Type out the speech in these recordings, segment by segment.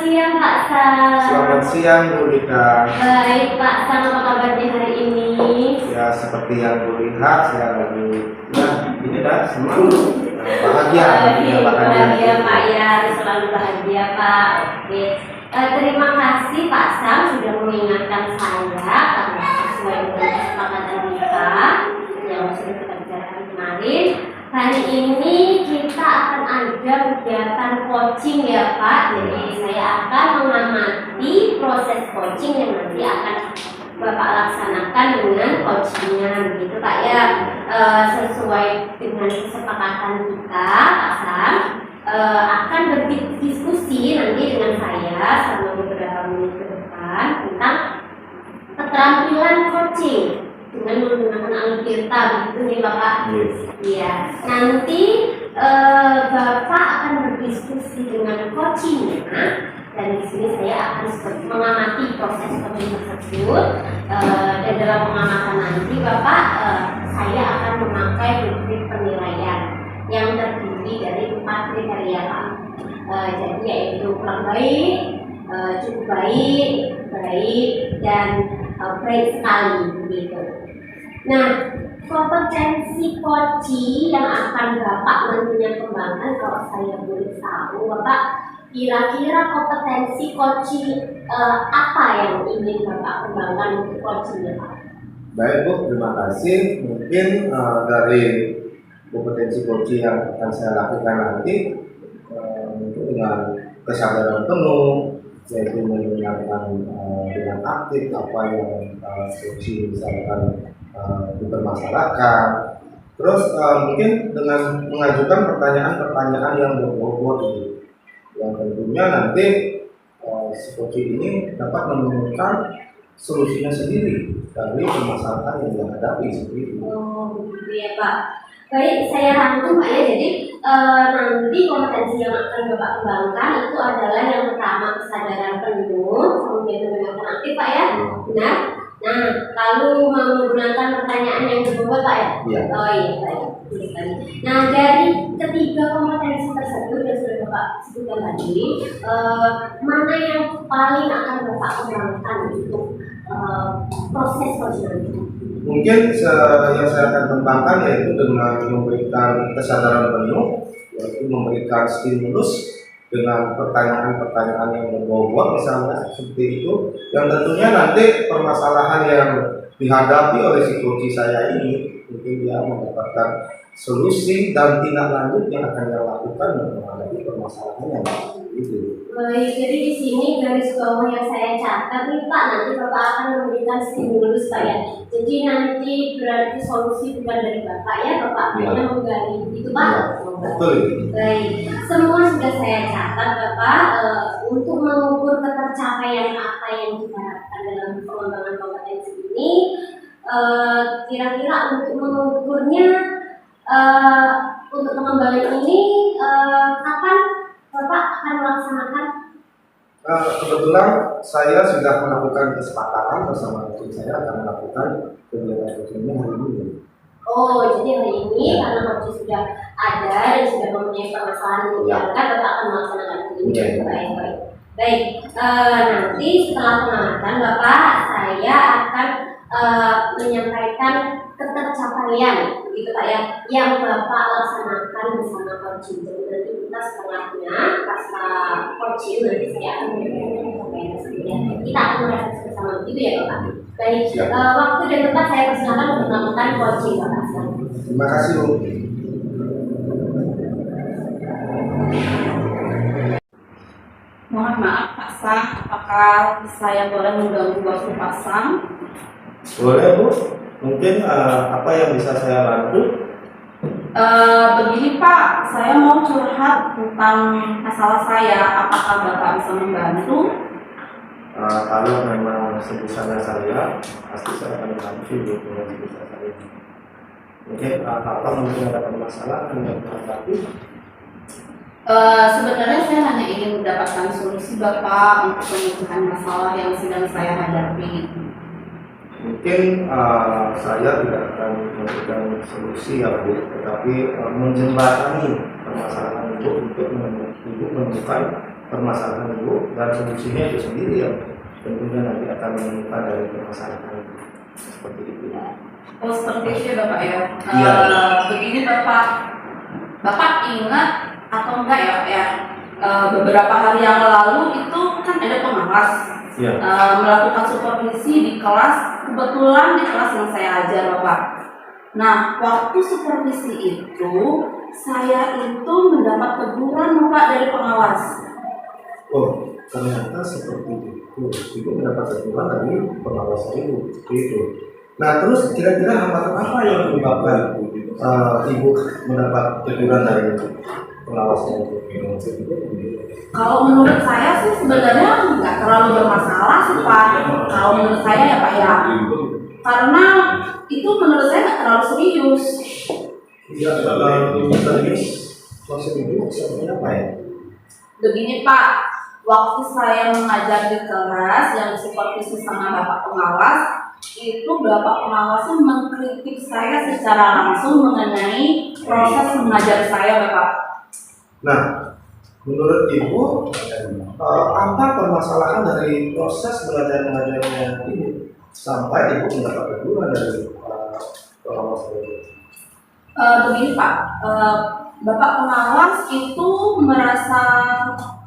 siang Pak Sam. Selamat siang Bu Rika. Baik Pak Sam, apa kabarnya hari ini? Ya seperti yang Bu lihat saya lagi ini dah senang bahagia. Bahagia Pak ya, selalu bahagia Pak. Oke. Terima kasih Pak Sam sudah mengingatkan saya karena sesuai dengan kesepakatan kita yang sudah kita bicarakan kemarin. Hari ini kita akan ada kegiatan coaching ya Pak. Jadi saya akan mengamati proses coaching yang nanti akan Bapak laksanakan dengan coachingnya, gitu Pak ya. Sesuai dengan kesepakatan kita, Pak Sam akan berdiskusi nanti dengan saya selama beberapa menit ke depan tentang keterampilan coaching dengan menggunakan Alkitab, begitu nih Bapak. Iya. Nanti Bapak akan berdiskusi dengan coachingnya, dan di sini saya akan mengamati proses coaching tersebut. Dan dalam pengamatan nanti Bapak, saya akan memakai rubrik penilaian yang terdiri dari 4 kriteria Pak. Jadi yaitu kurang baik, cukup baik, baik, dan baik sekali begitu. Nah, kompetensi coaching yang akan Bapak nantinya kembangkan, kalau saya boleh tahu Bapak, kira-kira kompetensi coaching apa yang ingin Bapak kembangkan untuk coachingnya Pak? Baik Bu, terima kasih. Mungkin dari kompetensi coaching yang akan saya lakukan nanti dengan kesadaran penuh, yaitu mendengarkan dengan aktif apa yang coaching misalkan dipermasalahkan. Terus mungkin dengan mengajukan pertanyaan-pertanyaan yang berbobot itu, yang tentunya nanti si coaching ini dapat menemukan solusinya sendiri dari permasalahan yang dihadapi seperti itu. Oh, begitu ya Pak. Baik, saya rangkum Pak ya. Jadi nanti kompetensi yang akan Bapak kembangkan itu adalah yang pertama kesadaran penuh, kemudian menggunakan aktif Pak ya. Benar? Nah, lalu menggunakan pertanyaan yang berbobot Pak ya? Iya. Oh iya, baik. Nah, dari ketiga kompetensi tersebut yang sudah Bapak sebutkan tadi, mana yang paling akan Bapak kembangkan untuk proses coaching? Mungkin yang saya akan kembangkan yaitu dengan memberikan kesadaran penuh, yaitu memberikan stimulus dengan pertanyaan-pertanyaan yang berbobot misalnya seperti itu, yang tentunya nanti permasalahan yang dihadapi oleh si coach saya ini mungkin dia mendapatkan solusi dan tindak lanjut yang akan dia lakukan untuk menghadapi permasalahan yang itu. Baik, jadi di sini garis bawah yang saya catat nih Pak, nanti Bapak akan memberikan stimulus Pak ya. Jadi nanti berarti solusi bukan dari Bapak ya, Bapak hanya menggali itu Pak. Ya, betul. Baik, semua sudah saya catat Bapak. Untuk mengukur ketercapaian apa yang diharapkan dalam pengembangan kompetensi ini, kira-kira untuk mengukurnya, untuk pengembangan ini kapan Bapak akan melaksanakan? Kebetulan saya sudah melakukan kesepakatan bersama tim saya akan melakukan kegiatan coachingnya hari ini. Oh, jadi hari ini karena coaching sudah ada dan sudah mempunyai permasalahan yang diangkat, Bapak akan melaksanakan ini. Baik. Baik, nanti setelah pengamatan Bapak, saya akan menyampaikan ketercapaian, gitu Pak ya, yang Bapak laksanakan bersama coaching. Jadi nanti kita setelahnya, pasca coaching nanti saya akan menyampaikan ketercapaian tersebut ya. Kita akan merefleksi bersama begitu ya Bapak. Baik, waktu dan tempat saya persilakan untuk melakukan coaching Bapak. Terima kasih Bu. Mohon maaf Pak Sam, apakah saya boleh mengganggu waktu Pak Sam? Boleh Bu, mungkin apa yang bisa saya bantu? Begini Pak, saya mau curhat tentang masalah saya, apakah Bapak bisa membantu? Kalau memang sebesarnya saya, pasti saya akan bantu dengan sebesar saya. Mungkin apa mungkin ada permasalahan yang terhadapi? Sebenarnya saya hanya ingin mendapatkan solusi Bapak untuk penyelesaian masalah yang sedang saya hadapi. Mungkin saya tidak akan memberikan solusi ya Bu, tetapi menjembatani permasalahan itu untuk menemukan permasalahan ibu dan solusinya itu sendiri ya tentunya nanti akan menemukan dari permasalahan seperti itu. Oh seperti itu ya Bapak ya. Iya. Begini Bapak ingat atau enggak ya Pak ya? Beberapa hari yang lalu itu kan ada pengawas Iya. melakukan supervisi di kelas, kebetulan di kelas yang saya ajar Bapak. Nah, waktu supervisi itu saya itu mendapat teguran Bapak dari pengawas. Oh, ternyata seperti itu. Ibu mendapat teguran dari pengawas ibu itu. Nah, terus kira-kira hambatan apa yang menyebabkan ibu mendapat teguran dari pengawasnya itu? Kalau menurut saya sih sebenarnya nggak terlalu bermasalah sih Pak. Kalau menurut saya ya Pak ya, karena itu menurut saya nggak terlalu serius. Iya, kalau serius maksud ibu seperti apa ya? Begini Pak, waktu saya mengajar di kelas yang disupervisi sama Bapak pengawas, itu Bapak pengawasnya mengkritik saya secara langsung mengenai proses mengajar saya Bapak. Nah, menurut ibu apa permasalahan dari proses belajar mengajarnya ibu sampai ibu mendapat teguran dari pengawas itu? Begini Pak, Bapak pengawas itu merasa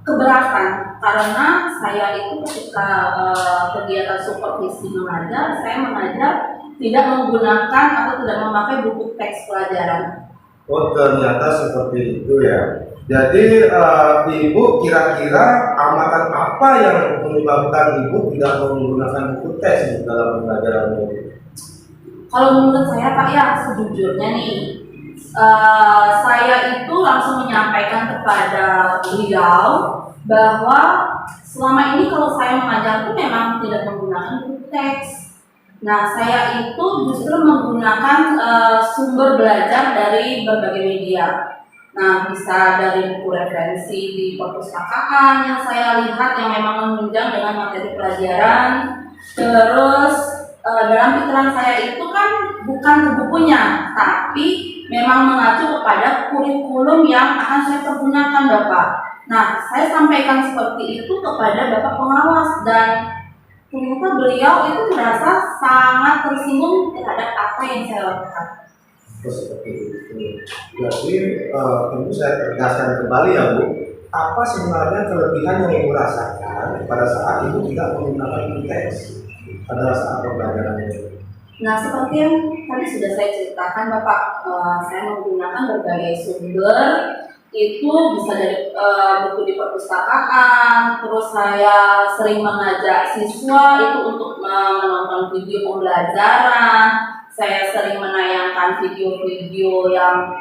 keberatan karena saya itu ketika kegiatan supervisi mengajar, saya mengajar tidak menggunakan atau tidak memakai buku teks pelajaran. Oh, ternyata seperti itu ya. Jadi ibu kira-kira amatan apa yang menyebabkan ibu tidak menggunakan buku teks dalam pembelajarannya? Kalau menurut saya Pak ya sejujurnya nih, saya itu langsung menyampaikan kepada beliau bahwa selama ini kalau saya mengajar itu memang tidak menggunakan buku teks. Nah, saya itu justru menggunakan sumber belajar dari berbagai media. Nah, bisa dari buku referensi di perpustakaan yang saya lihat yang memang menunjang dengan materi pelajaran. Terus dalam pikiran saya itu kan bukan ke bukunya, tapi memang mengacu kepada kurikulum yang akan saya pergunakan Bapak. Nah, saya sampaikan seperti itu kepada Bapak pengawas dan ternyata beliau itu merasa sangat tersinggung terhadap apa yang saya lakukan. Seperti itu. Jadi tentu saya tegaskan kembali ya Bu, apa sebenarnya kelebihan yang ibu rasakan pada saat ibu tidak menggunakan buku teks pada saat pembelajaran itu? Nah, seperti yang tadi sudah saya ceritakan Bapak, saya menggunakan berbagai sumber, itu bisa dari buku di perpustakaan, terus saya sering mengajak siswa itu untuk menonton video pembelajaran, saya sering menayangkan video-video yang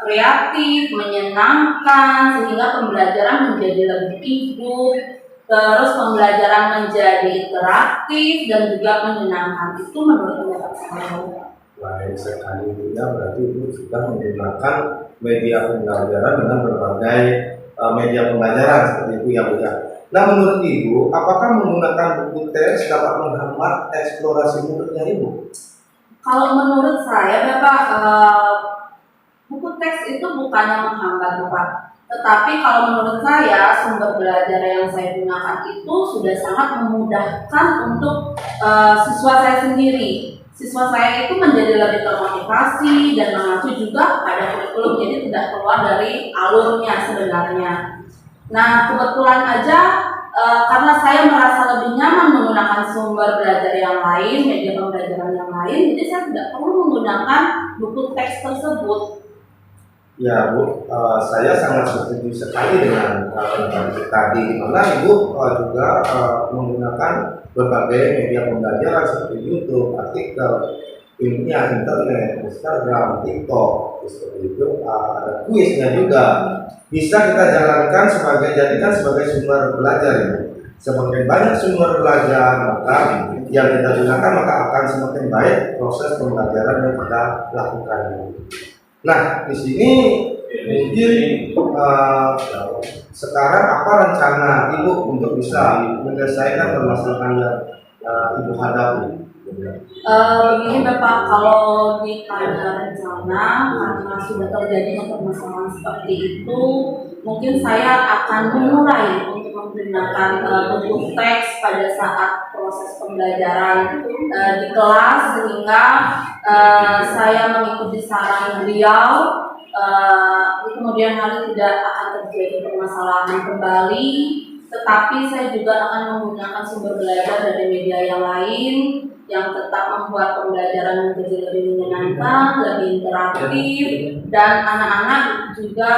kreatif, menyenangkan, sehingga pembelajaran menjadi lebih hidup. Terus pembelajaran menjadi interaktif dan juga menyenangkan. Itu menurut pendapat saya. Baik sekali ya, berarti ibu sudah menggunakan media pembelajaran dengan berbagai media pembelajaran seperti itu ya Bu ya. Nah, menurut ibu, apakah menggunakan buku teks dapat menghambat eksplorasi muridnya ibu? Kalau menurut saya, Bapak, buku teks itu bukannya menghambat Bapak. Tetapi kalau menurut saya sumber belajar yang saya gunakan itu sudah sangat memudahkan untuk siswa saya sendiri. Siswa saya itu menjadi lebih termotivasi dan mengacu juga pada kurikulum, jadi tidak keluar dari alurnya sebenarnya. Nah, kebetulan aja karena saya merasa lebih nyaman menggunakan sumber belajar yang lain, media pembelajaran yang lain, jadi saya tidak perlu menggunakan buku teks tersebut. Ya Bu, saya sangat setuju sekali dengan pendapat tadi, di mana Ibu juga menggunakan berbagai media pembelajaran seperti YouTube, artikel, ilmiah, internet, Instagram, TikTok, seperti itu. Ada kuisnya juga. Bisa kita jadikan sebagai sumber belajar ya. Semakin banyak sumber belajar, maka yang kita gunakan maka akan semakin baik proses pembelajaran yang kita lakukan. Nah, di sini mungkin sekarang apa rencana Ibu untuk bisa menyelesaikan permasalahan yang Ibu hadapi? Begini Bapak, kalau ditanya rencana karena sudah terjadinya permasalahan seperti itu, mungkin saya akan memulai untuk menggunakan bentuk teks pada saat proses pembelajaran di kelas, sehingga saya mengikuti saran beliau. Kemudian hari tidak akan terjadi permasalahan kembali, tetapi saya juga akan menggunakan sumber belajar dari media yang lain yang tetap membuat pembelajaran menjadi lebih menyenangkan, lebih interaktif, dan anak-anak juga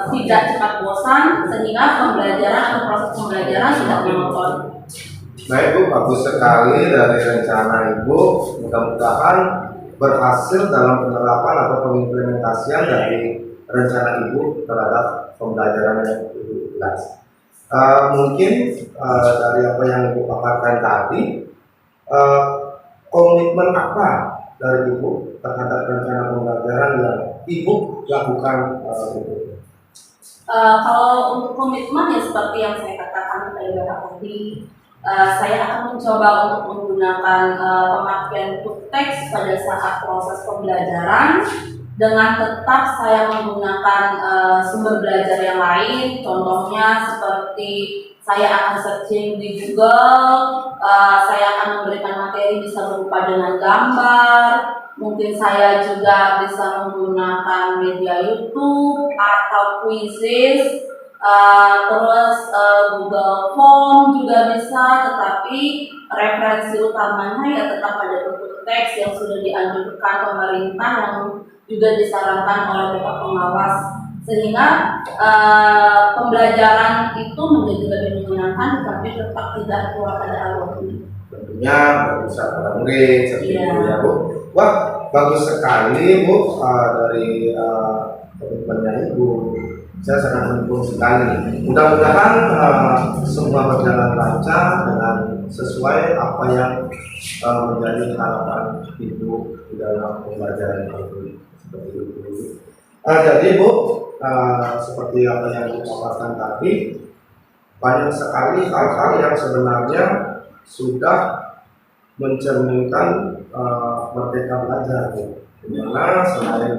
tidak cepat bosan, sehingga pembelajaran atau proses pembelajaran tidak monoton. Baik Bu, bagus sekali dari rencana Ibu. Mudah-mudahan berhasil dalam penerapan atau pengimplementasian dari rencana Ibu terhadap pembelajaran yang Ibu jelas. Mungkin dari apa yang Ibu paparkan tadi, komitmen apa dari Ibu terhadap rencana pembelajaran yang Ibu lakukan itu? Kalau untuk komitmen ya seperti yang saya katakan kepada Bapak tadi, saya akan mencoba untuk menggunakan pemakaian full text pada saat proses pembelajaran, dengan tetap saya menggunakan sumber belajar yang lain. Contohnya seperti saya akan searching di Google, saya akan memberikan materi bisa berupa dengan gambar, mungkin saya juga bisa menggunakan media YouTube atau quizzes, terus Google Form juga bisa, tetapi referensi utamanya ya tetap pada bentuk teks yang sudah dianjurkan pemerintah, yang juga disarankan oleh Bapak Pengawas, sehingga pembelajaran itu menjadi lebih menyenangkan, tetapi tetap tidak keluar pada alurnya. Tentunya bisa pada murid seperti Iya. itu ya Bu. Wah, bagus sekali Bu, dari komitmennya Ibu. Saya sangat mendukung sekali. Mudah-mudahan semua berjalan lancar dengan sesuai apa yang menjadi harapan Ibu di dalam pembelajaran itu. Seperti itu. Jadi Bu, seperti apa yang Ibu paparkan tadi, banyak sekali hal-hal yang sebenarnya sudah mencerminkan merdeka belajar, di mana selain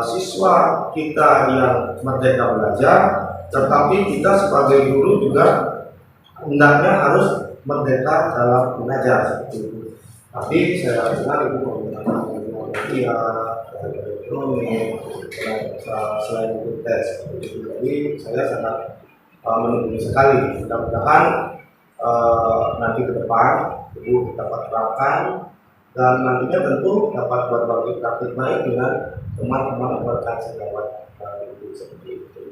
siswa kita yang merdeka belajar, tetapi kita sebagai guru juga hendaknya harus merdeka dalam mengajar seperti itu. Tapi saya dengar Ibu menggunakan media, elektronik, selain itu tes seperti itu. Jadi saya sangat menunggu sekali. Mudah-mudahan nanti ke depan Ibu dapat terapkan, dan nantinya tentu dapat berbagi praktik baik dengan teman-teman rekan sejawat Ibu seperti itu.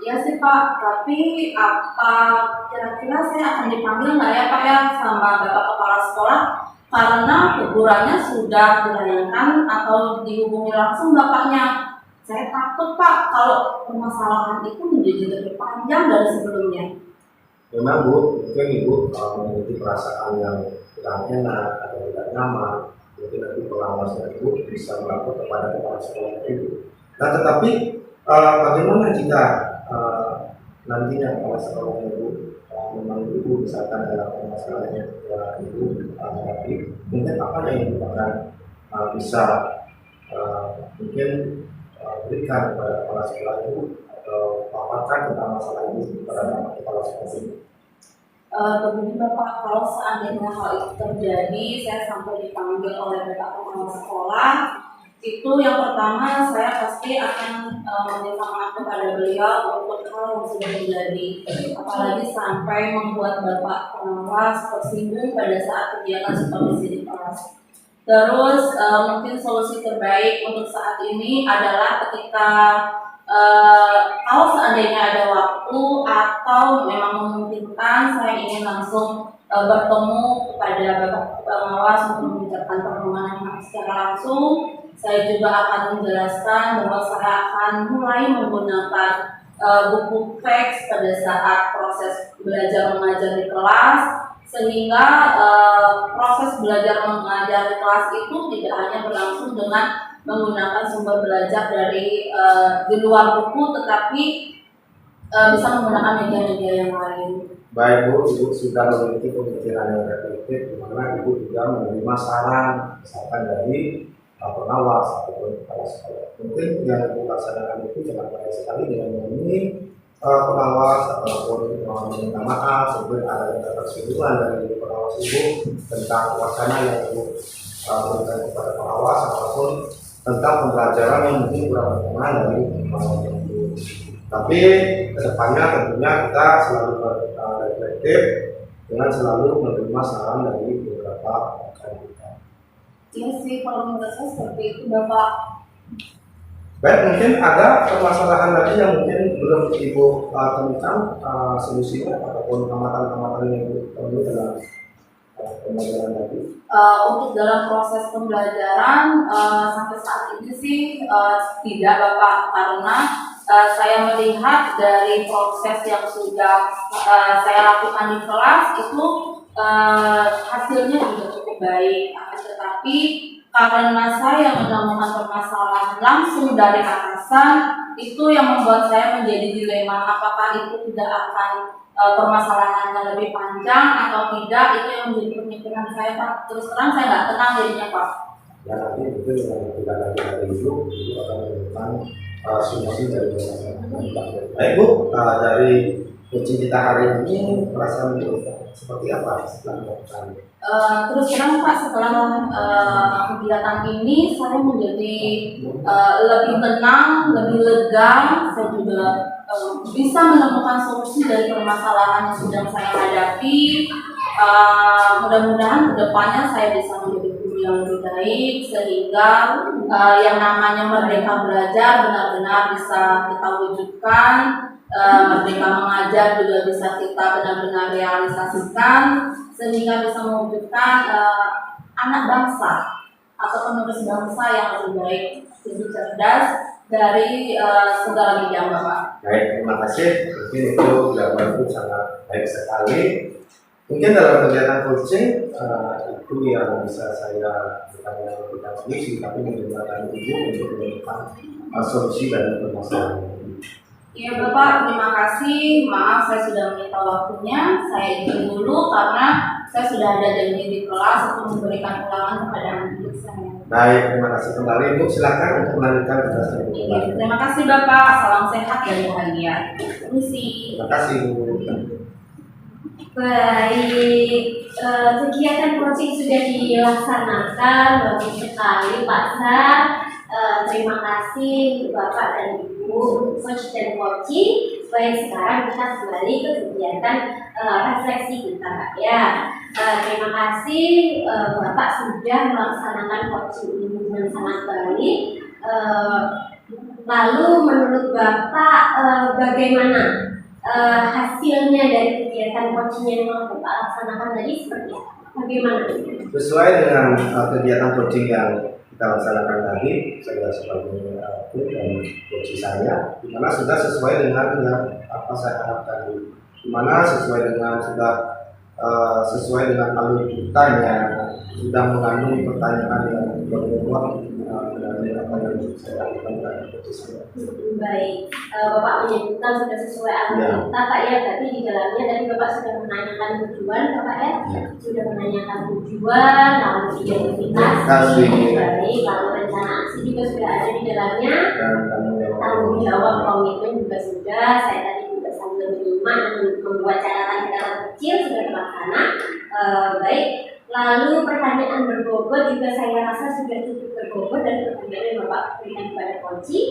Ya sih Pak, tapi apa kira-kira saya akan dipanggil nggak ya Pak ya sama Bapak Kepala Sekolah, karena tegurannya sudah dilayangkan atau dihubungi langsung Bapaknya. Saya takut Pak kalau permasalahan itu menjadi lebih panjang dari sebelumnya. Memang Bu, mungkin Ibu memiliki perasaan yang kurang enak atau tidak nyaman, mungkin nanti pengawasnya Ibu bisa melapor kepada kepala sekolah Ibu. Nah, tetapi bagaimana jika nantinya kepala sekolah Ibu memang Ibu misalkan dalam permasalahannya Ibu hadapi, mungkin apa yang Ibu akan bisa mungkin berikan kepada kepala sekolah Ibu atau paparkan tentang masalah ini kepada kepala sekolah Ibu? Begini Bapak, kalau seandainya hal itu terjadi, saya sampai dipanggil oleh Bapak Kepala Sekolah, itu yang pertama saya pasti akan meminta maaf kepada beliau untuk hal yang sudah terjadi, apalagi sampai membuat Bapak Pengawas tersinggung pada saat kegiatan supervisi di kelas. Terus mungkin solusi terbaik untuk saat ini adalah ketika kalau seandainya ada waktu atau memang memungkinkan, saya ingin langsung bertemu kepada Bapak Pengawas untuk mengucapkan permohonan maaf secara langsung. Saya juga akan menjelaskan bahwa saya akan mulai menggunakan buku teks pada saat proses belajar mengajar di kelas, sehingga proses belajar mengajar di kelas itu tidak hanya berlangsung dengan menggunakan sumber belajar dari di luar buku, tetapi bisa menggunakan media-media yang lain. Baik Bu, Ibu sudah memiliki pemikiran yang reflektif, di mana Ibu juga menerima saran misalkan dari pengawas ataupun kepala sekolah. Mungkin yang dilaksanakan itu sangat baik sekali dengan menemui pengawas ataupun meminta maaf mungkin ada ketersinggungan dari pengawas ibu tentang wacana yang ibu berikan kepada pengawas ataupun tentang pembelajaran yang mungkin kurang berkenan dari pengawas ibu. Tapi kedepannya tentunya kita selalu berreflektif dengan selalu menerima saran dari beberapa rekan kita. Iya sih, kalau menurut saya seperti itu Bapak. Baik, mungkin ada permasalahan lagi yang mungkin belum Ibu temukan solusinya ataupun amatan-amatan yang Ibu temui dalam pembelajaran tadi. Untuk dalam proses pembelajaran sampai saat ini sih tidak Bapak, karena saya melihat dari proses yang sudah saya lakukan di kelas itu hasilnya juga cukup baik, tetapi karena saya menemukan permasalahan langsung dari atasan, itu yang membuat saya menjadi dilema apakah itu tidak akan permasalahannya lebih panjang atau tidak. Itu yang menjadi pemikiran saya Pak. Terus terang saya nggak tenang jadinya Pak. Ya nanti mungkin dengan tidak lagi dari Ibu akan menemukan solusi dari permasalahan. Baik Bu, dari coaching kita hari ini perasaan Ibu seperti apa setelah melakukan? Terus terang Pak, setelah kegiatan ini saya menjadi lebih tenang, lebih lega. Saya juga bisa menemukan solusi dari permasalahan yang sedang saya hadapi. Mudah-mudahan kedepannya saya bisa menjadi guru yang lebih baik sehingga yang namanya merdeka belajar benar-benar bisa kita wujudkan. Merdeka mengajar juga bisa kita benar-benar realisasikan sehingga bisa mewujudkan anak bangsa atau penerus bangsa yang lebih baik, lebih cerdas dari segala bidang Bapak. Baik, terima kasih. Mungkin itu jawaban itu sangat baik sekali. Mungkin dalam kegiatan coaching itu yang bisa saya berikan solusi, tapi menggunakan Ibu untuk menemukan solusi dari permasalahan ini. Iya Bapak, terima kasih. Maaf saya sudah meminta waktunya. Saya izin dulu karena saya sudah ada janji di kelas untuk memberikan ulangan kepada anak saya. Baik, terima kasih kembali Ibu. Silakan untuk melanjutkan tugasnya. Iya, terima kasih Bapak. Salam sehat dan bahagia. Permisi. Terima kasih Bu. Baik, kegiatan coaching sudah dilaksanakan, bagus sekali Pak Sar. Terima kasih Bapak dan Ibu coach dan coaching. Baik, sekarang kita kembali ke kegiatan refleksi kita Pak ya. Terima kasih Bapak sudah melaksanakan coaching ini dengan sangat baik. Lalu menurut Bapak bagaimana hasilnya dari kegiatan coaching yang Bapak laksanakan tadi seperti apa? Bagaimana? Sesuai dengan kegiatan coaching yang kita laksanakan tadi, saya sebagai guru dan coach saya, di mana sudah sesuai dengan yang apa saya harapkan, di mana sesuai dengan alur ceritanya, sudah mengandung pertanyaan yang berbobot dari apa yang saya lakukan pada coach saya. Baik, Bapak menyebutkan sudah sesuai alur kita Pak ya, berarti di dalamnya tadi Bapak sudah menanyakan tujuan Bapak ya, sudah menanyakan tujuan, lalu identitas, baik, lalu rencana aksi juga sudah ada di dalamnya, tanggung jawab komitmen juga sudah, saya tadi juga sambil menyimak dan membuat catatan kecil sudah terlaksana. Baik, lalu pertanyaan berbobot juga saya rasa sudah cukup berbobot dari pertanyaan yang Bapak berikan kepada coaching.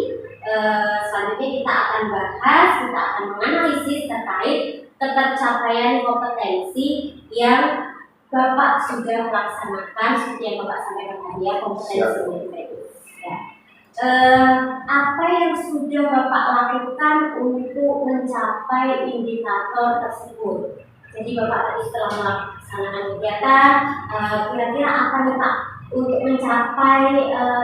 Selanjutnya kita akan bahas, kita akan menganalisis terkait ketercapaian kompetensi yang Bapak sudah melaksanakan seperti yang Bapak sampaikan tadi ya, kompetensi itu. Ya. Apa yang sudah Bapak lakukan untuk mencapai indikator tersebut? Jadi Bapak tadi setelah melaksanakan kegiatan, kira-kira apa nih Pak untuk mencapai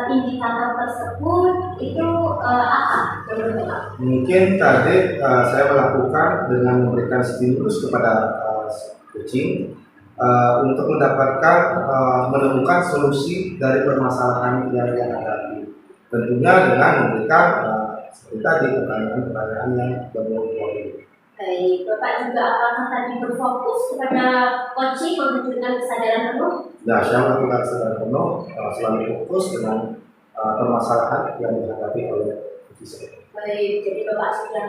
indikator tersebut itu apa menurut Bapak? Mungkin tadi saya melakukan dengan memberikan stimulus kepada coaching untuk mendapatkan menemukan solusi dari permasalahan yang dia hadapi. Tentunya dengan memberikan seperti tadi pertanyaan-pertanyaan yang berbobot. Baik, Bapak juga apakah tadi berfokus kepada coaching menunjukkan kesadaran penuh? Ya, saya melakukan kesadaran penuh, selalu fokus dengan permasalahan yang dihadapi oleh diri saya. Baik, jadi Bapak sudah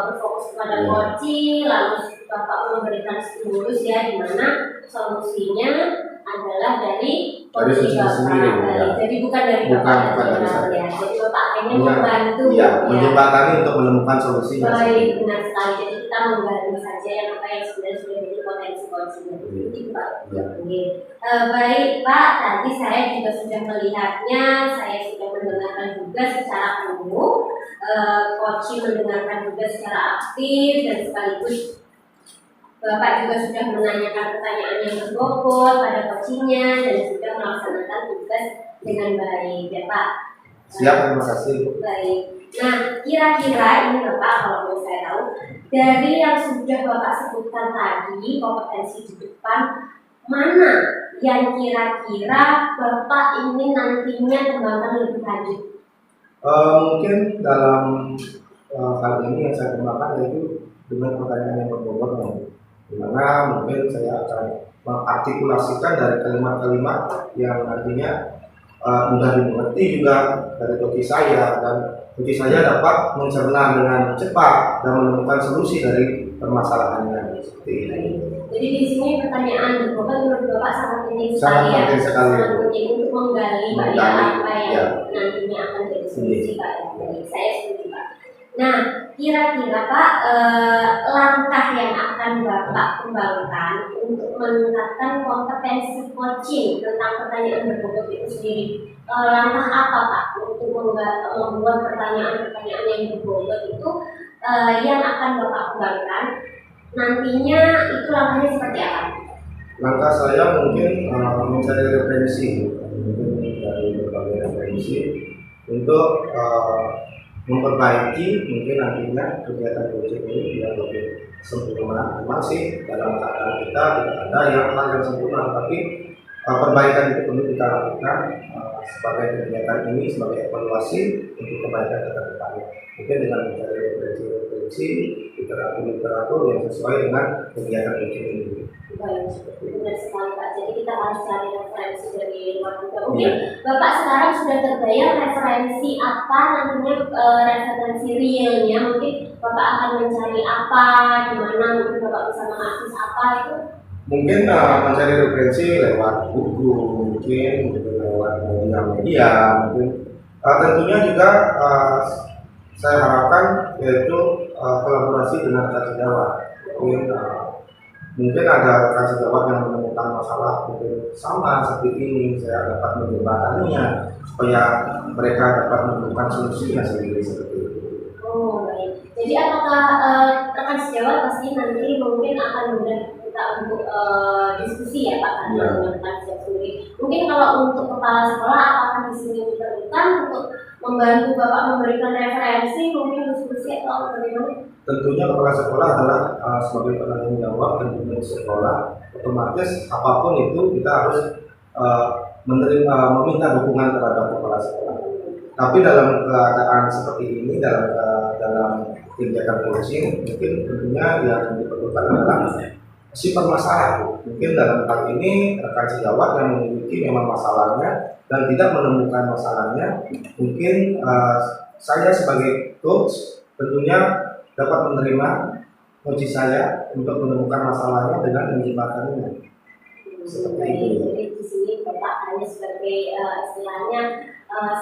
berfokus kepada coaching, lalu Bapak memberikan stimulus ya, di mana solusinya adalah dari coaching diri Bapak. sendiri, ya. Jadi bukan dari Bukan Bapak dari ya. saya. Jadi Bapak hanya Ya, membantu ya, menjembatani untuk menemukan solusi. Baik, benar sekali. Jadi kita menggali saja yang apa yang sebenarnya sudah menjadi potensi coaching. Itu Pak. Ya. Oke. Baik Pak, tadi saya juga sudah melihatnya, saya sudah mendengarkan juga secara penuh. Coaching mendengarkan juga secara aktif dan sekaligus Bapak juga sudah menanyakan pertanyaan yang berbobot pada coachingnya dan juga melaksanakan tugas dengan baik ya Pak. Siap, terima kasih. Baik. Nah, kira-kira ini Bapak kalau mau saya tahu dari yang sudah Bapak sebutkan tadi kompetensi di depan, mana yang kira-kira Bapak ingin nantinya kembangkan lebih lanjut? Mungkin dalam hal ini yang saya kembangkan yaitu dengan pertanyaan yang berbobot, di mana mungkin saya akan mengartikulasikan dari kalimat-kalimat yang nantinya mudah dimengerti juga dari coach saya, dan coach saya dapat mencerna dengan cepat dan menemukan solusi dari permasalahannya seperti ini. Jadi di sini pertanyaan berbobot menurut Bapak sangat penting Sangat sekali ya, penting sekali. sangat penting untuk menggali Pak ya, apa yang ya. nantinya akan jadi solusi Pak. Jadi saya setuju Pak. Nah, kira-kira Pak langkah yang akan Bapak kembangkan untuk meningkatkan kompetensi coaching tentang pertanyaan berbobot itu sendiri, langkah apa Pak untuk membuat pertanyaan-pertanyaan yang berbobot itu yang akan Bapak kembangkan? Nantinya itu langkahnya seperti apa? Langkah saya mungkin mencari referensi, mungkin dari berbagai referensi untuk memperbaiki mungkin nantinya kegiatan coaching ini biar lebih sempurna. Memang sih dalam keadaan kita tidak ada hal yang sempurna, tapi perbaikan itu perlu kita lakukan sebagai kegiatan ini sebagai evaluasi untuk kebaikan ke depannya. Mungkin dengan mencari referensi literatur yang sesuai dengan kegiatan coaching ini. Baik, benar sekali Pak. Jadi kita harus cari referensi dari luar juga. Mungkin Bapak sekarang sudah terbayang referensi apa nantinya, referensi realnya. Mungkin Bapak akan mencari apa, di mana mungkin Bapak bisa mengakses apa itu. Mungkin mencari referensi lewat buku, mungkin lewat media-media, mungkin tentunya juga saya harapkan yaitu kolaborasi dengan rekan sejawat. Mungkin ada rekan sejawat yang menemukan masalah mungkin sama seperti ini, saya dapat menjembataninya supaya mereka dapat menemukan solusinya sendiri seperti itu. Oh baik. Jadi apakah rekan sejawat pasti nanti mungkin akan mudah kita untuk diskusi ya Pak dengan rekan sejawat sendiri. Mungkin kalau untuk kepala sekolah apakah di sini diperlukan untuk membantu Bapak memberikan referensi, mungkin diskusi atau bagaimana? Tentunya kepala sekolah adalah sebagai penanggung jawab dan pemimpin sekolah, otomatis apapun itu kita harus meminta dukungan terhadap kepala sekolah. Tapi dalam keadaan seperti ini, dalam kegiatan coaching, mungkin tentunya yang diperlukan adalah si permasalahan. Mungkin dalam hal ini rekan sejawat yang memiliki memang masalahnya dan tidak menemukan masalahnya, mungkin saya sebagai coach tentunya dapat menerima coach saya untuk menemukan masalahnya dengan menjembataninya. Seperti itu. Jadi di sini Bapak hanya sebagai istilahnya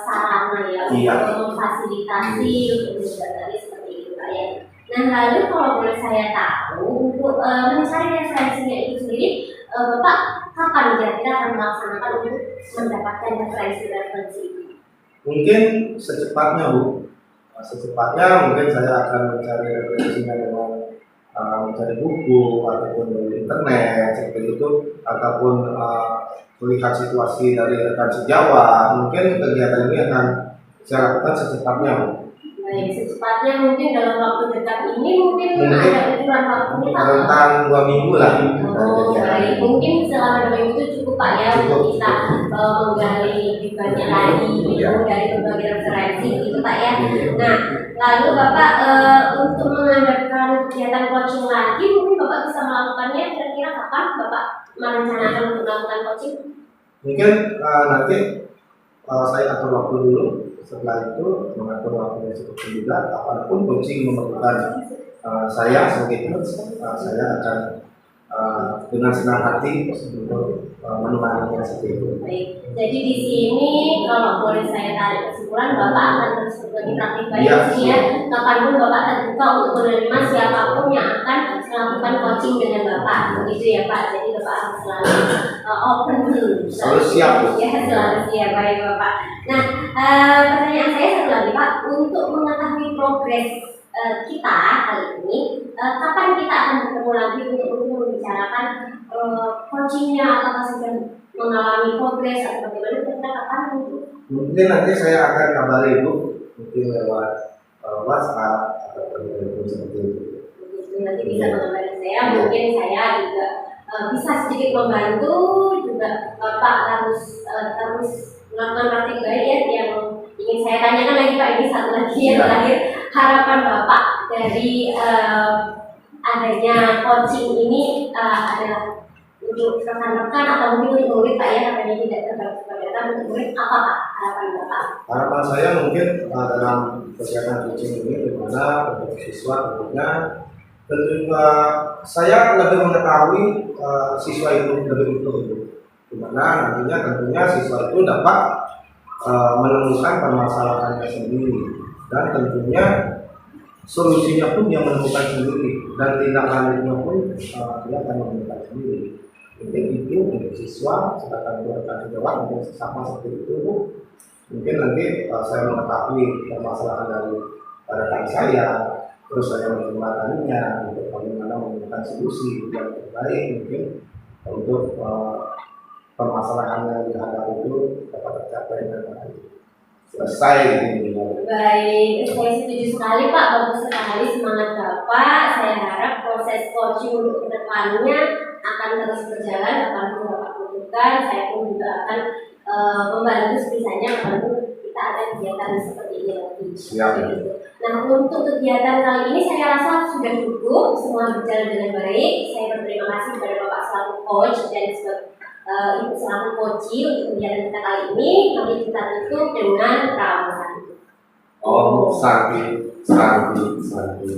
sarana ya untuk memfasilitasi untuk menjembatani seperti itu Pak ya. Nah lalu kalau boleh saya tahu untuk mencari referensinya itu sendiri, Bapak kapan kira-kira akan melaksanakan untuk mendapatkan referensi itu? Mungkin secepatnya Bu. Secepatnya mungkin saya akan mencari referensinya dengan mencari buku ataupun dari internet seperti itu, ataupun melihat situasi dari rekan sejawat. Mungkin kegiatan ini akan saya lakukan secepatnya. Baik, secepatnya mungkin dalam waktu dekat ini mungkin ada ukuran waktunya Pak. Rentang 2 minggu lah. Oh baik, mungkin selama 2 minggu itu cukup Pak ya untuk kita menggali lebih banyak lagi dari berbagai referensi gitu Pak ya. Nah lalu Bapak untuk mengadakan bukan kegiatan coaching lagi, mungkin Bapak bisa melakukannya kira-kira kapan Bapak merencanakan untuk melakukan coaching? Mungkin nanti saya atur waktu dulu. Setelah itu mengatur waktunya seperti juga. Apapun coaching memerlukan saya sebagai coach, saya akan dengan senang hati untuk menemaninya seperti itu. Baik, jadi di sini kalau boleh saya tarik kesimpulan, Bapak akan terus berbagi praktik baik Iya, di sini ya. Kapanpun Bapak terbuka untuk menerima siapapun yang akan melakukan coaching dengan Bapak, begitu ya Pak. Jadi Bapak harus selalu open dulu. Selalu siap. Ya, selalu siap, baik Bapak. Nah, pertanyaan saya satu lagi Pak, untuk mengetahui progres kita kali ini, kapan kita akan bertemu lagi untuk membicarakan coachingnya, apakah sudah mengalami progres atau bagaimana, kita kapan itu? Mungkin nanti saya akan kabari Ibu, mungkin lewat WhatsApp atau telepon seperti itu. Begitu, nanti bisa mengabari saya, mungkin saya juga bisa sedikit membantu, juga Bapak harus melakukan praktik baik ya. Yang ingin saya tanyakan lagi Pak, ini satu lagi yang terakhir, harapan Bapak dari adanya coaching ini adalah untuk rekan-rekan atau mungkin untuk murid Pak ya, katanya tidak terbatas untuk murid, apa Pak harapan Bapak? Harapan saya mungkin dalam kegiatan coaching ini di mana untuk siswa tentunya saya lebih mengetahui siswa itu lebih utuh itu, di mana nantinya tentunya siswa itu dapat menemukan permasalahannya sendiri dan tentunya solusinya pun dia menemukan sendiri dan tindak lanjutnya pun dia akan menemukan sendiri. Mungkin itu untuk siswa, sedangkan buat tanggung jawab untuk sama seperti itu. Mungkin nanti saya mengetahui permasalahan dari rekan saya, terus saya menjembataninya untuk bagaimana menemukan solusi yang terbaik mungkin untuk permasalahan yang dihadapi itu dapat tercapai dengan baik. Selesai ini. Baik, saya setuju sekali Pak, bagus sekali semangat Bapak. Saya harap proses coaching untuk kedepannya akan terus berjalan, akan Bapak butuhkan. Saya pun juga akan membantu sebisanya kalau kita ada kegiatan seperti ini lagi. Siap. Nah, untuk kegiatan kali ini saya rasa sudah cukup, semua berjalan dengan baik. Saya berterima kasih kepada Bapak selaku coach dan Ibu selaku coaching untuk kegiatan kita kali ini. Mari kita tutup dengan pramusa. Om Santi, Santi, Santi.